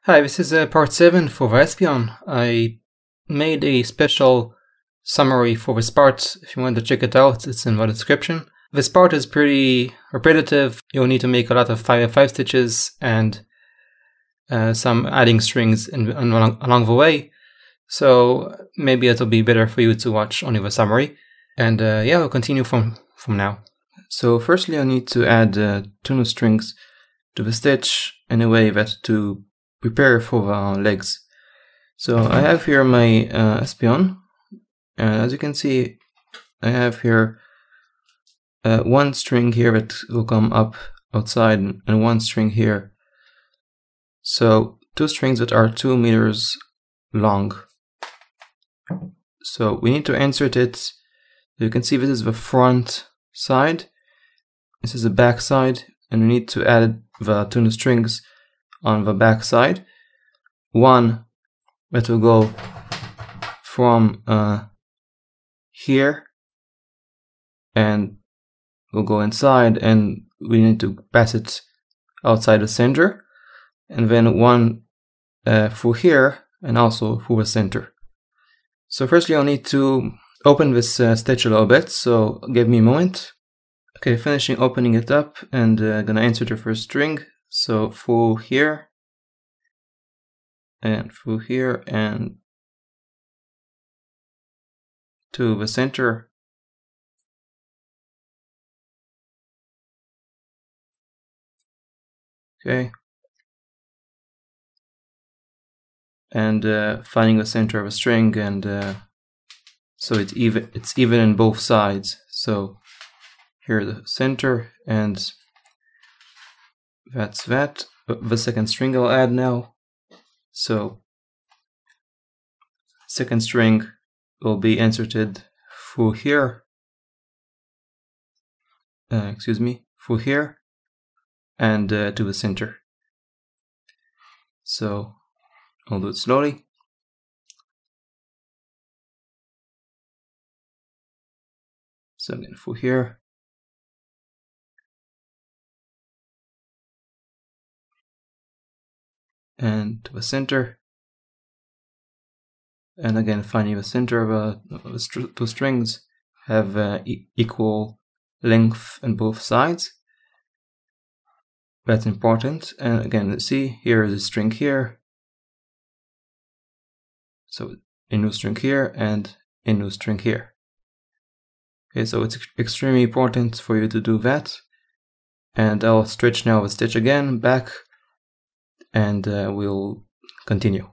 Hi, this is part 7 for Espeon. I made a special summary for this part. If you want to check it out, it's in the description. This part is pretty repetitive. You'll need to make a lot of 5 stitches and some adding strings along the way. So maybe it'll be better for you to watch only the summary. And yeah, we'll continue from now. So firstly, I need to add 2 new strings to the stitch in a way that to prepare for the legs. So I have here my Espeon, and as you can see, I have here one string here that will come up outside and one string here. So 2 strings that are 2 meters long. So we need to insert it. You can see this is the front side, this is the back side, and we need to add the 2 new strings on the back side. One that will go from here and will go inside, and we need to pass it outside the center, and then one through here and also through the center. So firstly I'll need to open this stitch a little bit, so give me a moment. Okay, finishing opening it up, and gonna insert the first string. So through here and through here and to the center. Okay, and finding the center of a string, and so it's even in both sides. So here the center, and that's that. The second string I'll add now. So second string will be inserted through here, through here and to the center. So I'll do it slowly. So again through here and to the center, and again finding the center of the 2 strings have equal length on both sides. That's important. And again, let's see, here is a string here, so a new string here and a new string here. Okay, so it's extremely important for you to do that. And I'll stretch now the stitch again back, and we'll continue.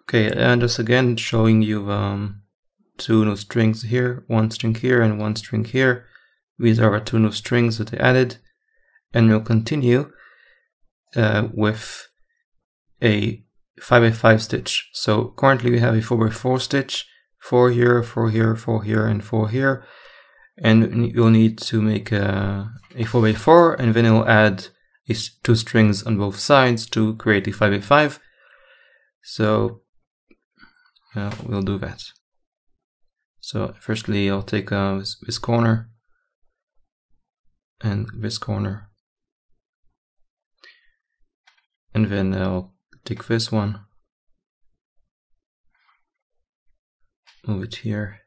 Okay, and just again showing you 2 new strings here, 1 string here and 1 string here. These are the 2 new strings that I added, and we'll continue with a 5x5 stitch. So currently we have a 4x4 stitch, 4 here, 4 here, 4 here, and 4 here, and you'll need to make a 4x4, and then you'll add 2 strings on both sides to create a 5x5. So we'll do that. So firstly I'll take this corner and this corner, and then I'll take this one, move it here,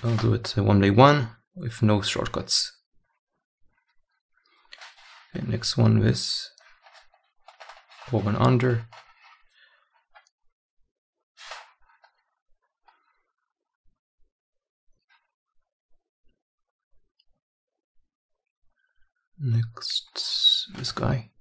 I'll do it one by one with no shortcuts. Okay, next one, this over and under. Next, this guy.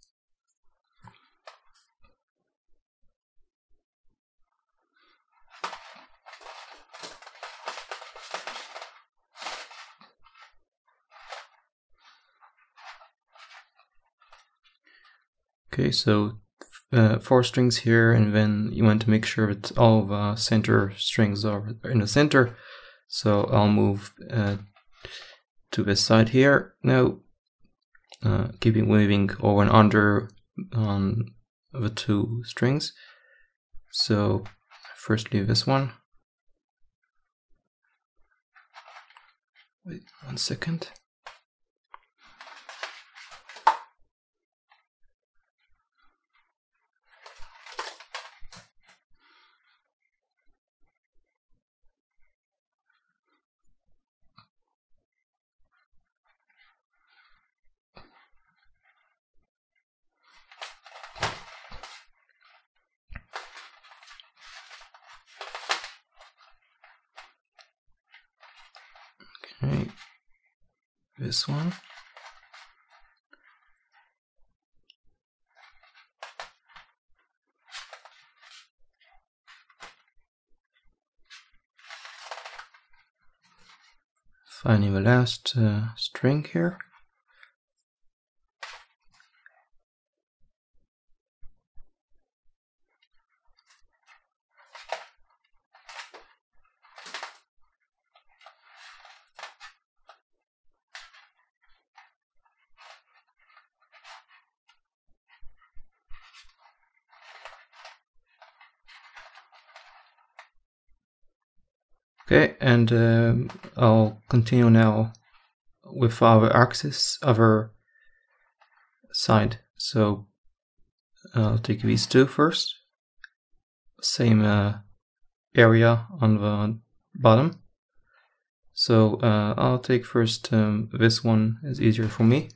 Okay, so 4 strings here, and then you want to make sure that all the center strings are in the center. So I'll move to this side here now, keeping moving over and under on the 2 strings. So firstly this one. Wait 1 second. Okay, this one. Finding the last string here. Okay, and I'll continue now with our axis, our side. So I'll take these 2 first. Same area on the bottom. So I'll take first this one, is easier for me.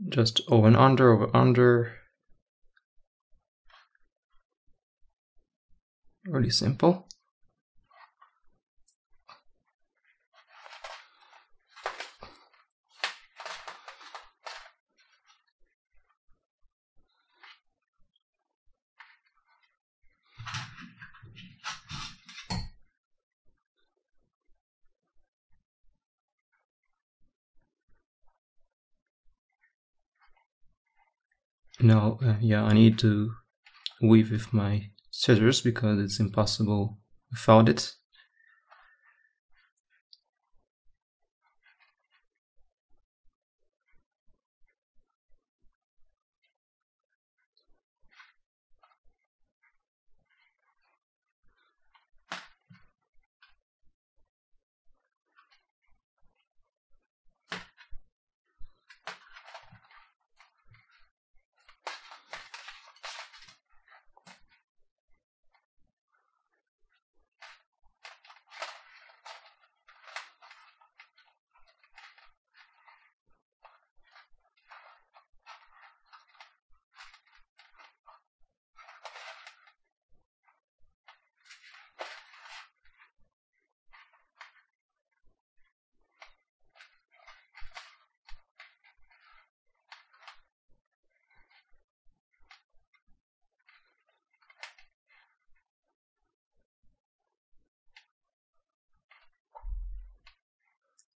Just over and under, over, under. Really simple. Now, yeah, I need to weave with my scissors because it's impossible without it.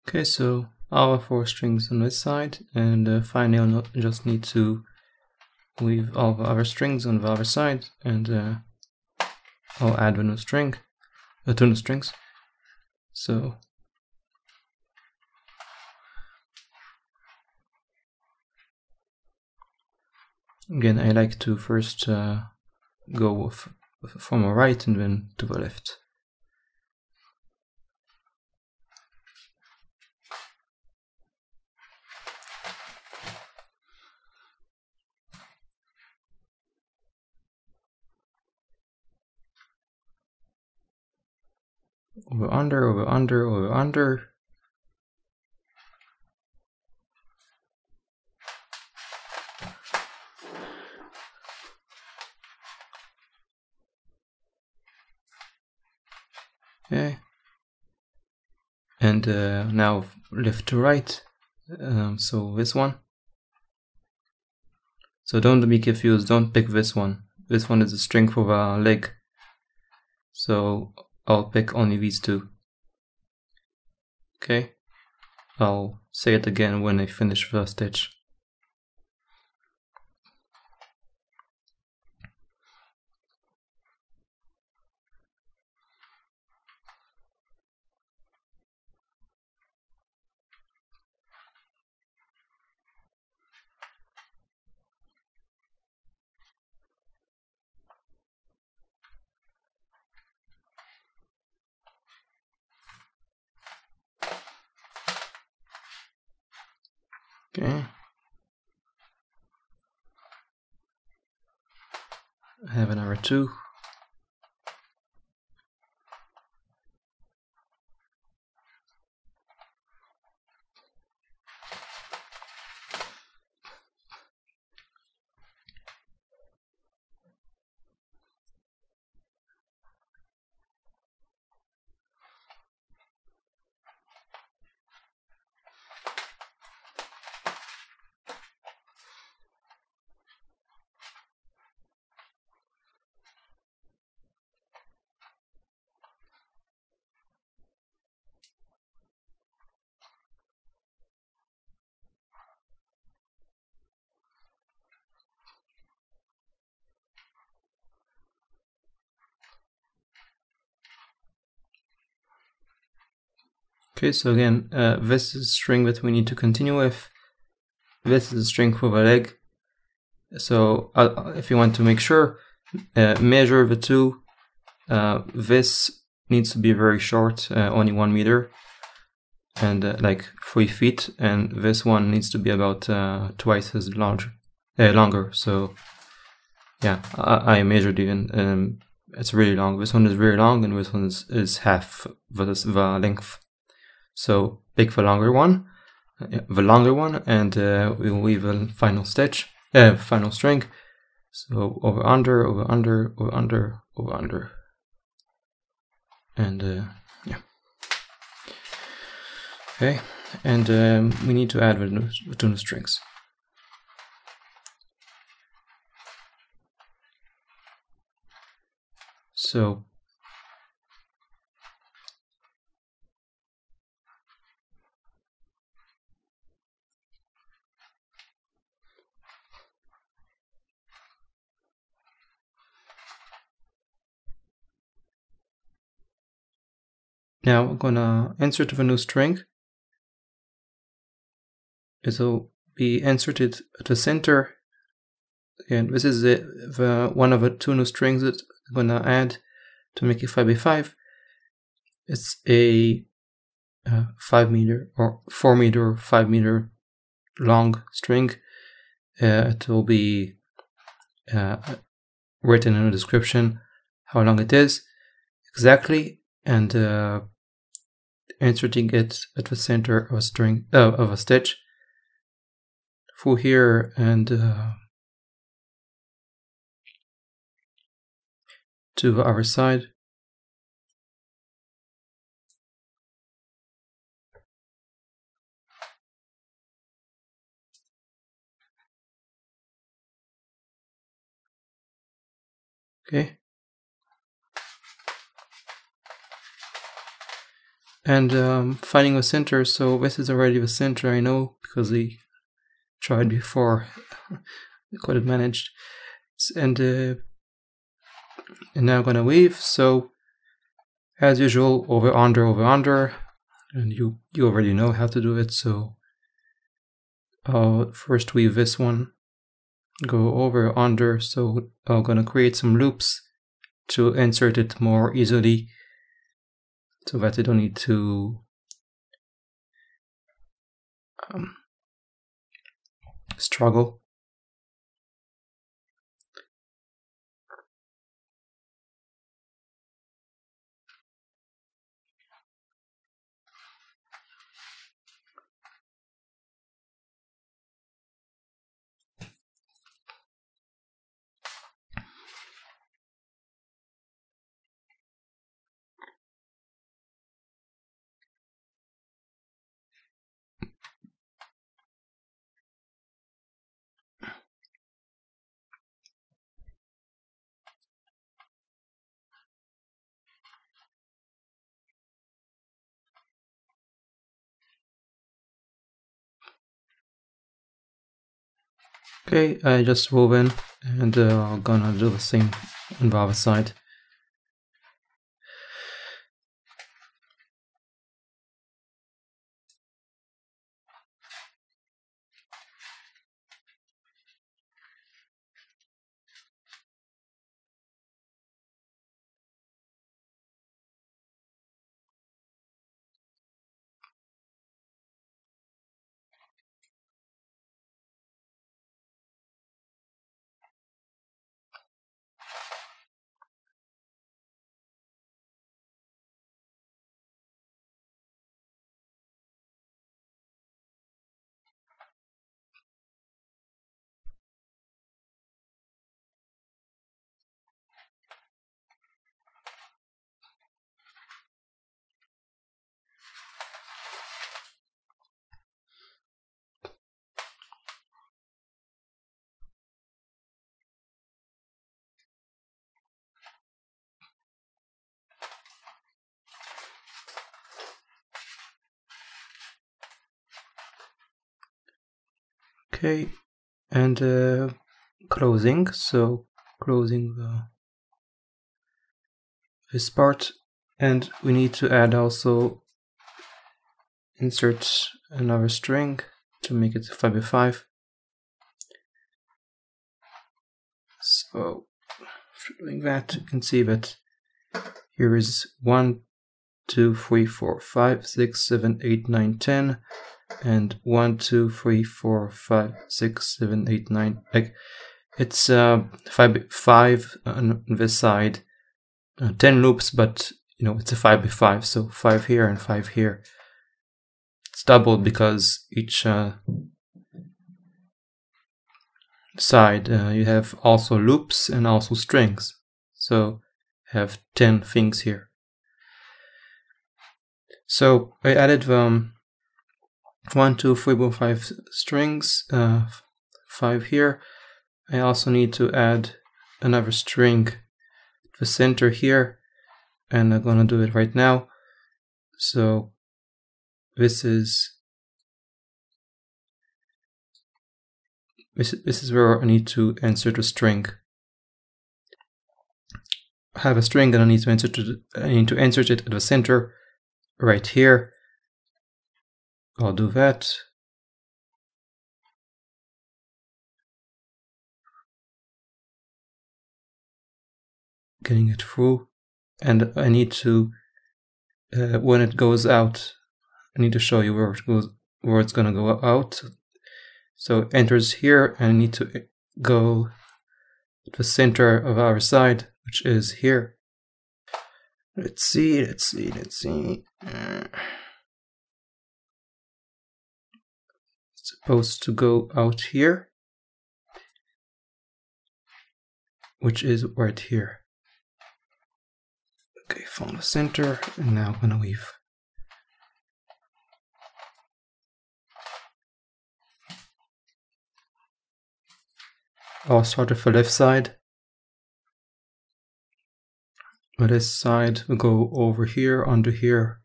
Okay, so our 4 strings on this side, and finally I'll just need to weave all the other strings on the other side, and I'll add a new string, 2 new strings. So again, I like to first go from the right and then to the left. Over, under, over, under, over, under. Okay. And now left to right. So this one. So don't be confused, don't pick this one. This one is a string for the leg. So I'll pick only these 2. Okay, I'll say it again when I finish the stitch. Okay. I have another 2. Okay, so again, this is a string that we need to continue with. This is a string with a leg. So if you want to make sure, measure the 2. This needs to be very short, only 1 meter, and like 3 feet, and this one needs to be about twice as longer. So yeah, I measured even. It's really long. This one is very long, and this one is half the length. So pick the longer one, and we will weave a final stitch, final string. So over under, over under, over under, over under, and yeah. Okay, and we need to add the 2 new strings. So now we're gonna insert the new string. It will be inserted at the center. Again, this is the one of the 2 new strings that I'm gonna add to make it 5x5. It's a 5 meter or 4 meter or 5 meter long string. It will be written in the description how long it is exactly, and inserting it at the center of a string of a stitch through here, and to the other side. Okay. And finding the center, so this is already the center, I know, because we tried before. I couldn't manage. And now I'm gonna weave, so as usual, over under, and you already know how to do it, so I'll first weave this one, go over under, so I'm gonna create some loops to insert it more easily, so that I don't need to struggle. Okay, I just wove in, and I'm gonna do the same on the other side. Okay, and closing. So closing this part, and we need to add also insert another string to make it 5x5. So after doing that, you can see that here is 1, 2, 3, 4, 5, 6, 7, 8, 9, 10, and 1, 2, 3, 4, 5, 6, 7, 8, 9. Like it's 5 on this side, 10 loops, but you know it's a 5x5, so 5 here and 5 here. It's doubled because each side you have also loops and also strings, so have 10 things here. So I added 1, 2, 3, 4, 5 strings, 5 here. I also need to add another string to the center here, and I'm gonna do it right now. So this is where I need to insert a string. I have a string and I need to insert it at the center right here. I'll do that. Getting it through, and I need to when it goes out, I need to show you where it's gonna go out. So it enters here, and I need to go to the center of our side, which is here. Let's see. It's supposed to go out here, which is right here. Okay, found the center, and now I'm gonna weave. I'll start with the left side. On this side, we'll go over here, under here,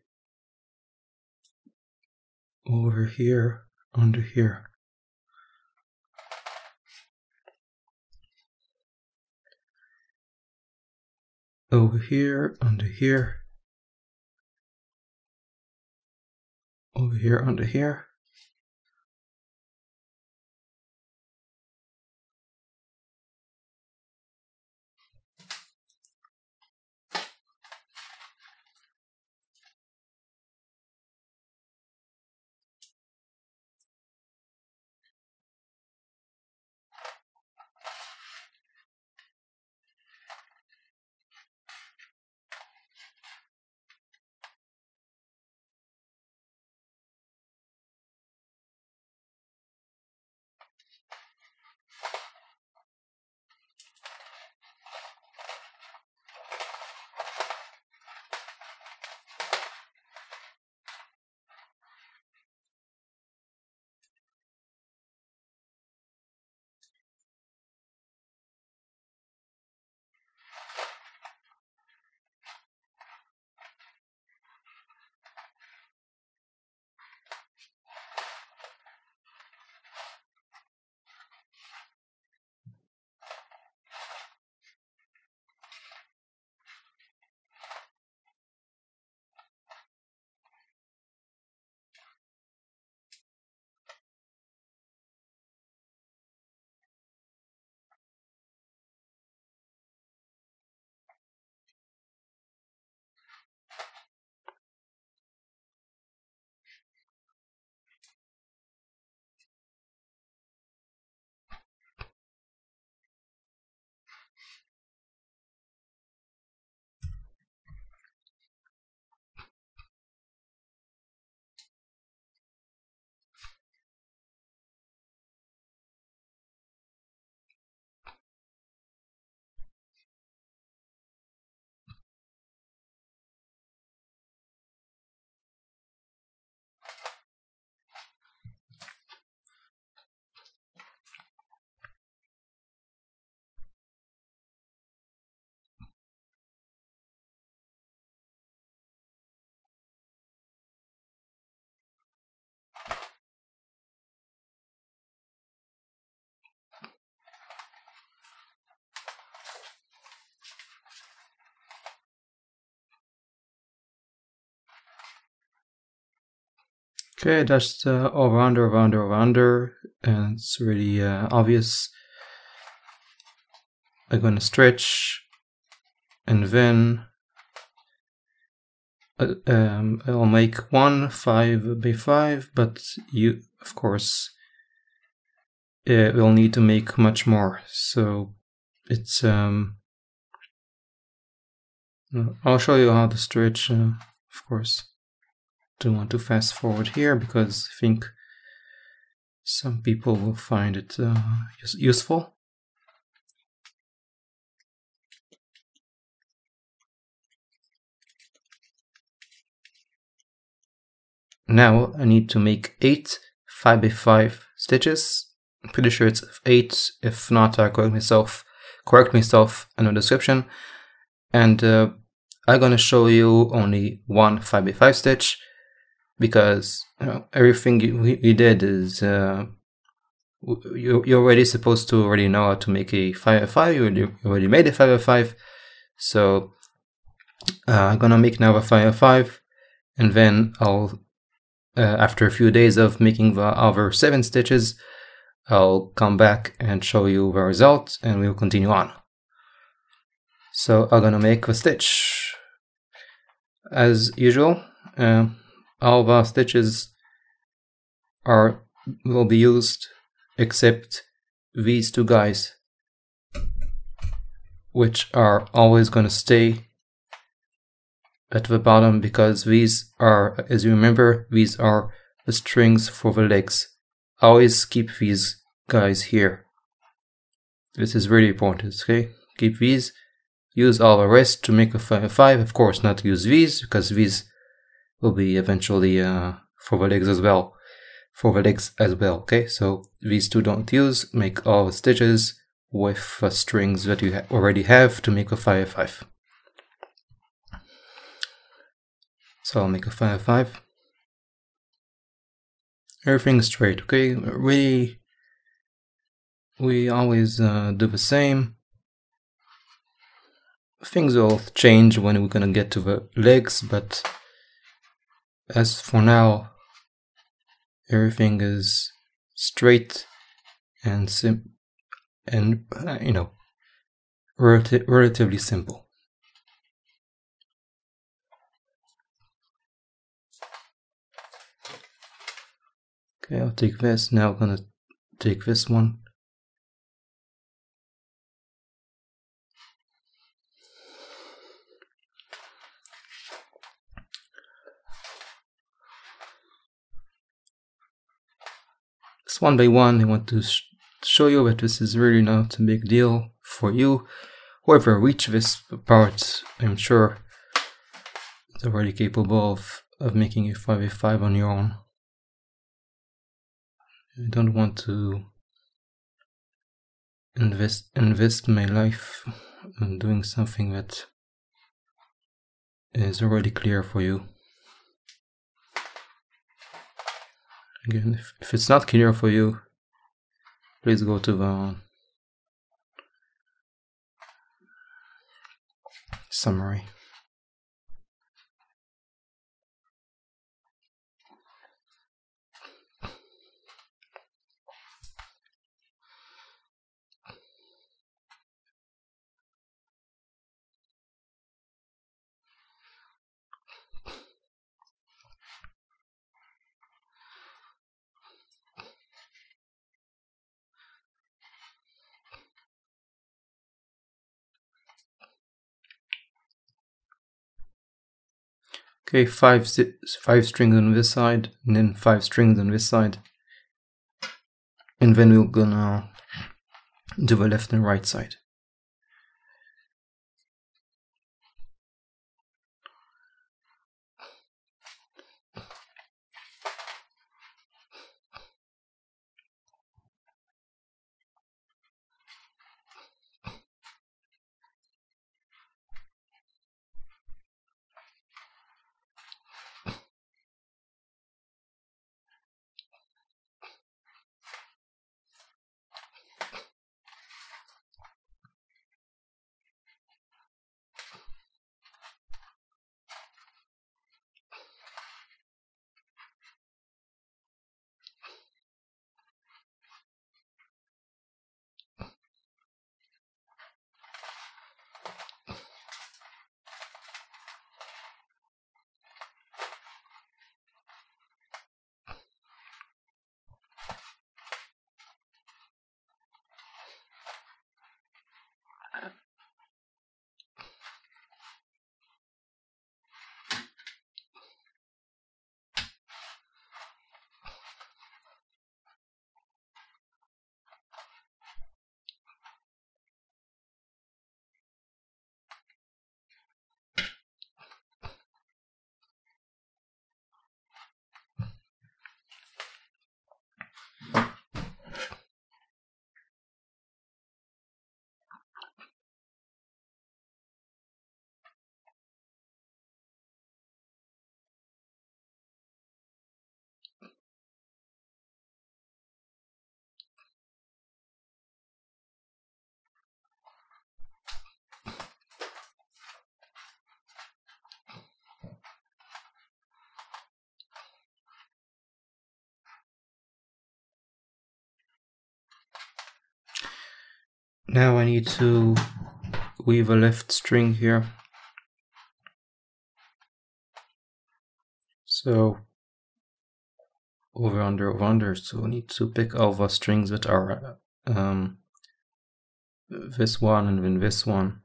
over here, under here. Over here, under here, over here, under here. Okay, just over under, and it's really obvious. I'm gonna stretch, and then I'll make one 5x5, but you, of course, will need to make much more. So it's I'll show you how to stretch, of course. Don't want to fast forward here because I think some people will find it useful. Now I need to make 8 5x5 stitches. I'm pretty sure it's 8. If not, I'll correct myself in the description. And I'm gonna show you only one 5x5 stitch, because everything we did is you're already supposed to already know how to make a 5x5. You already made a 5x5, so I'm gonna make now a 5x5, and then I'll after a few days of making the other 7 stitches, I'll come back and show you the result, and we'll continue on. So I'm gonna make the stitch as usual. All the stitches will be used except these two guys, which are always going to stay at the bottom, because these are, as you remember, these are the strings for the legs. Always keep these guys here. This is really important, okay? Keep these. Use all the rest to make a 5x5. Of course, not use these, because these will be eventually for the legs as well. Okay? So these two don't use. Make all the stitches with strings that you already have to make a 5x5. So I'll make a 5x5. Everything's straight, okay? Really, we always do the same. Things will change when we're gonna get to the legs, but as for now, everything is straight and relatively simple. Okay, I'll take this. Now I'm gonna take this one. It's one by one. I want to show you that this is really not a big deal for you. Whoever reached this part, I'm sure, is already capable of making a 5x5 on your own. I don't want to invest my life in doing something that is already clear for you. Again, if it's not clear for you, please go to the summary. Okay, 5 strings on this side, and then 5 strings on this side. And then we're gonna do the left and right side. Now I need to weave a left string here. So over, under. So I need to pick all the strings that are this one and then this one.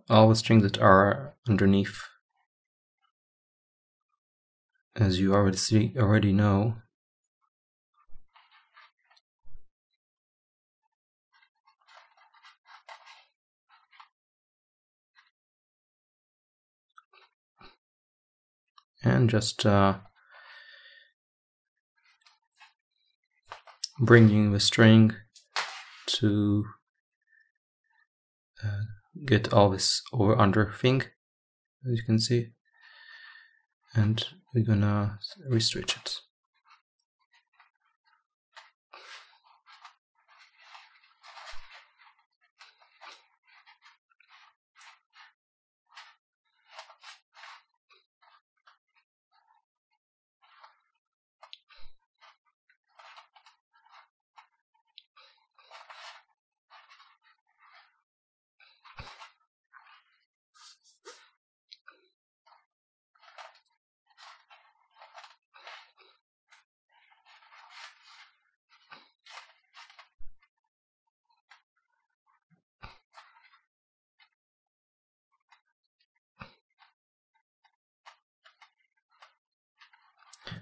All the strings that are underneath, as you already know. And just bringing the string to get all this over under thing, as you can see, and we're gonna restretch it.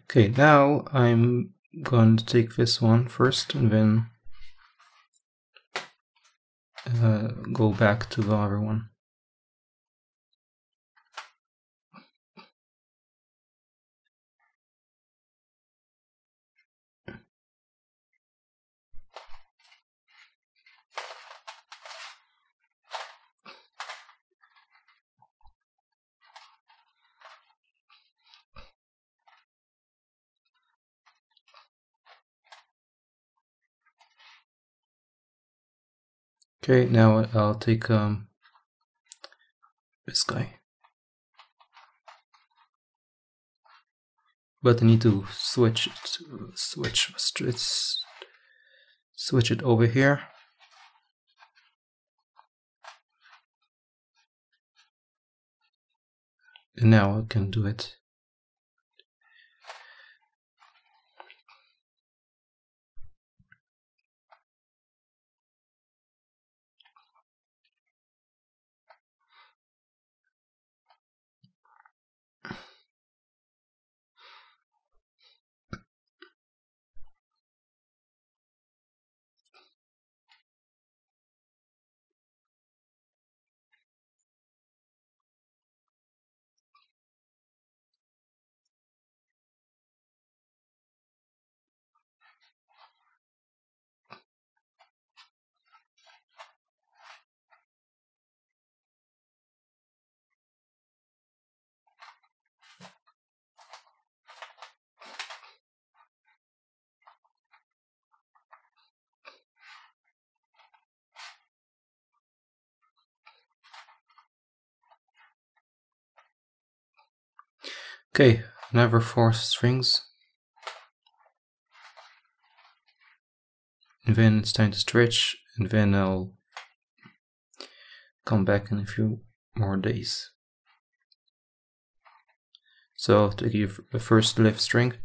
Okay, now I'm going to take this one first and then go back to the other one. Okay, now I'll take this guy. But I need to switch it over here. And now I can do it. Okay, another 4 strings. And then it's time to stretch, and then I'll come back in a few more days. So to give the first left string.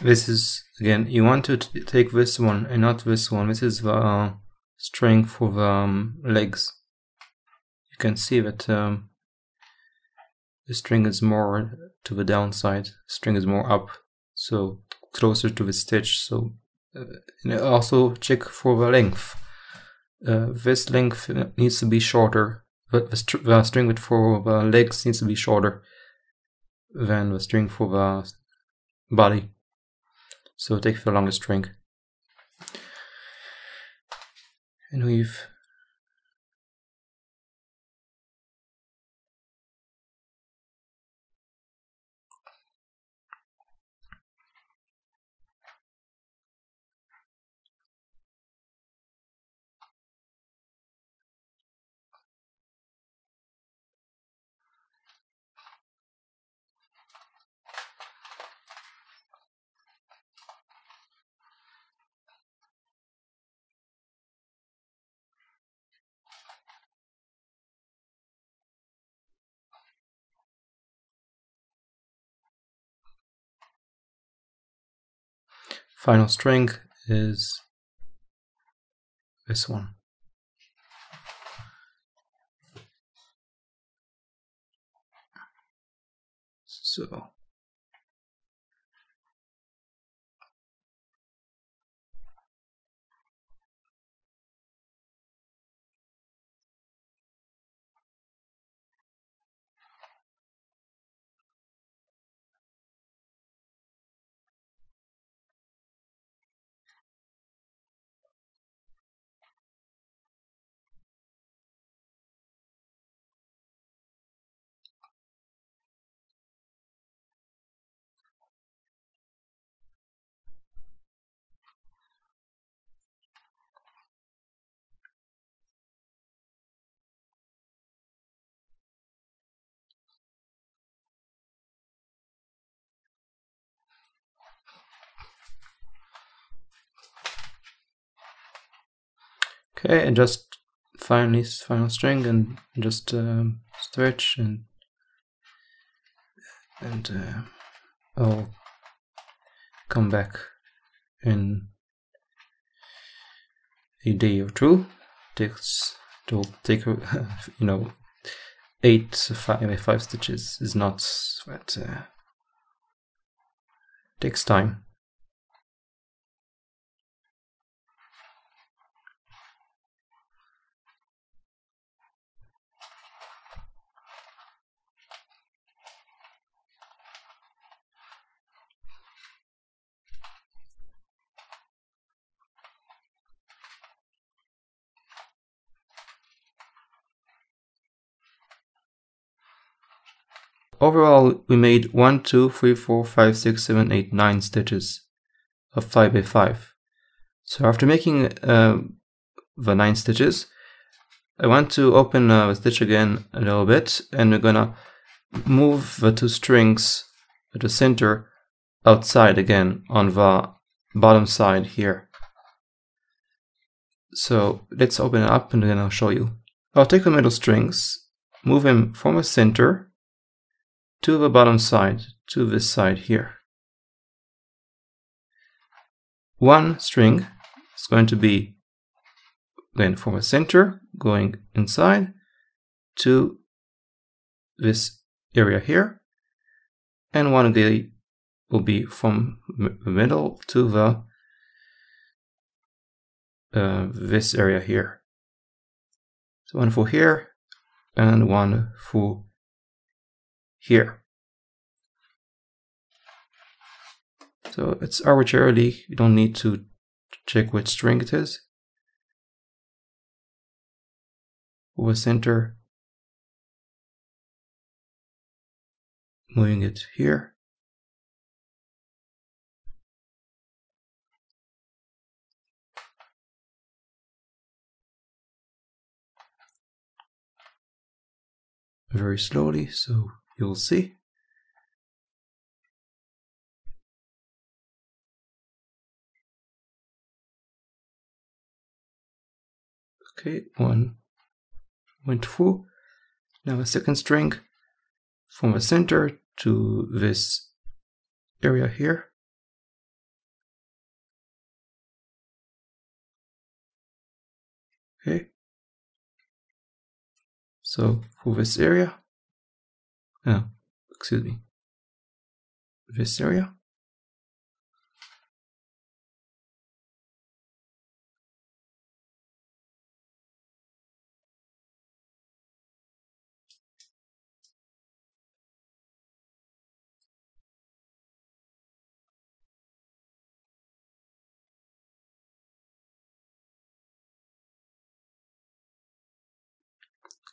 This is, again, you want to take this one and not this one. This is the string for the legs. You can see that the string is more to the downside, the string is more up, so closer to the stitch. So and also check for the length. This length needs to be shorter. The string for the legs needs to be shorter than the string for the body. So take the longest string. And weave. Final string is this one. So okay, and just final string and just stretch and I'll come back in a day or two. It'll take you know, 5 stitches is not that takes time. Overall, we made 1, 2, 3, 4, 5, 6, 7, 8, 9 stitches of 5 by 5. So after making the 9 stitches, I want to open the stitch again a little bit, and we're gonna move the 2 strings at the center outside again on the bottom side here. So let's open it up and then I'll show you. I'll take the middle strings, move them from the center to the bottom side, to this side here. One string is going to be then from the center, going inside to this area here, and one will be from the middle to the this area here. So one for here and one for here. So it's arbitrarily, you don't need to check which string it is. For the center, moving it here. Very slowly, so you'll see. Okay, one went through. Now a second string from the center to this area here. Okay. So for this area, excuse me, this area.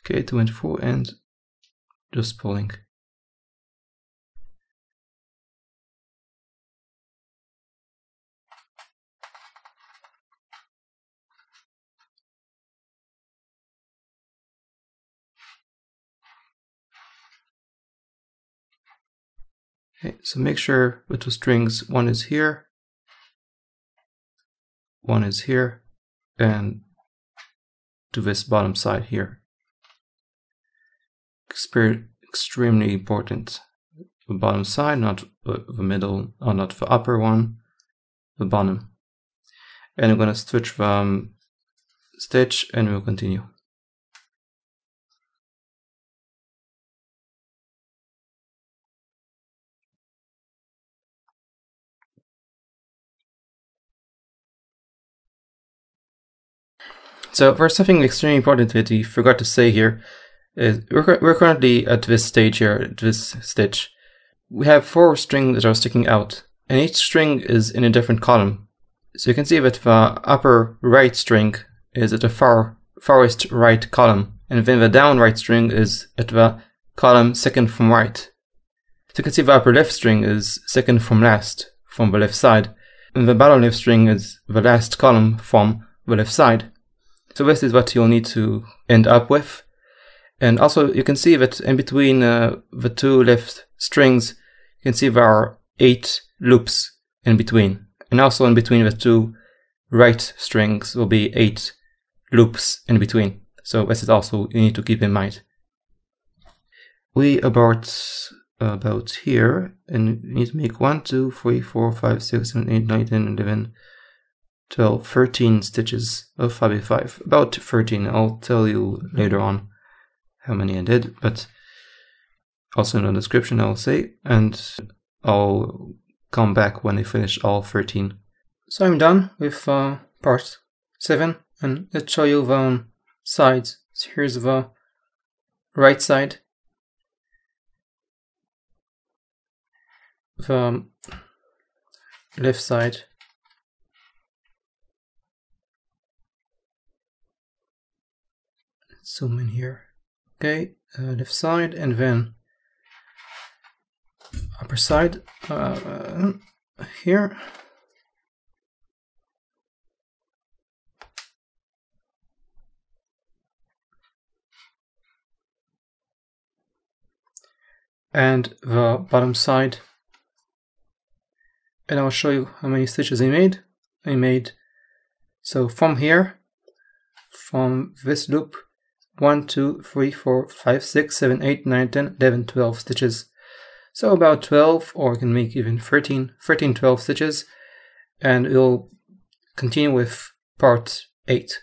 Okay, 2 and 4 and just pulling. Okay, so make sure the two strings, one is here, one is here, and to this bottom side here. Extremely important. The bottom side, not the middle, or not the upper one, the bottom. And I'm going to switch the stitch and we'll continue. So there's something extremely important that we forgot to say here. We're currently at this stage here, at this stitch. We have 4 strings that are sticking out, and each string is in a different column. So you can see that the upper right string is at the farthest right column, and then the down right string is at the column second from right. So you can see the upper left string is second from last from the left side, and the bottom left string is the last column from the left side. So this is what you'll need to end up with. And also you can see that in between the 2 left strings, you can see there are 8 loops in between. And also in between the 2 right strings will be 8 loops in between. So this is also you need to keep in mind. We about here, and we need to make 1, 2, 3, 4, 5, 6, 7, 8, 9, 10, 11, 12, 13 stitches of 5x5, about 13. I'll tell you later on how many I did, but also in the description I'll say, and I'll come back when I finish all 13. So I'm done with part 7, and let's show you the sides. So here's the right side, the left side, zoom in here. Okay, left side, and then upper side here. And the bottom side. And I'll show you how many stitches I made. So from here, from this loop, 1, 2, 3, 4, 5, 6, 7, 8, 9, 10, 11, 12 stitches. So about 12, or we can make even 13, 12 stitches. And we'll continue with part 8.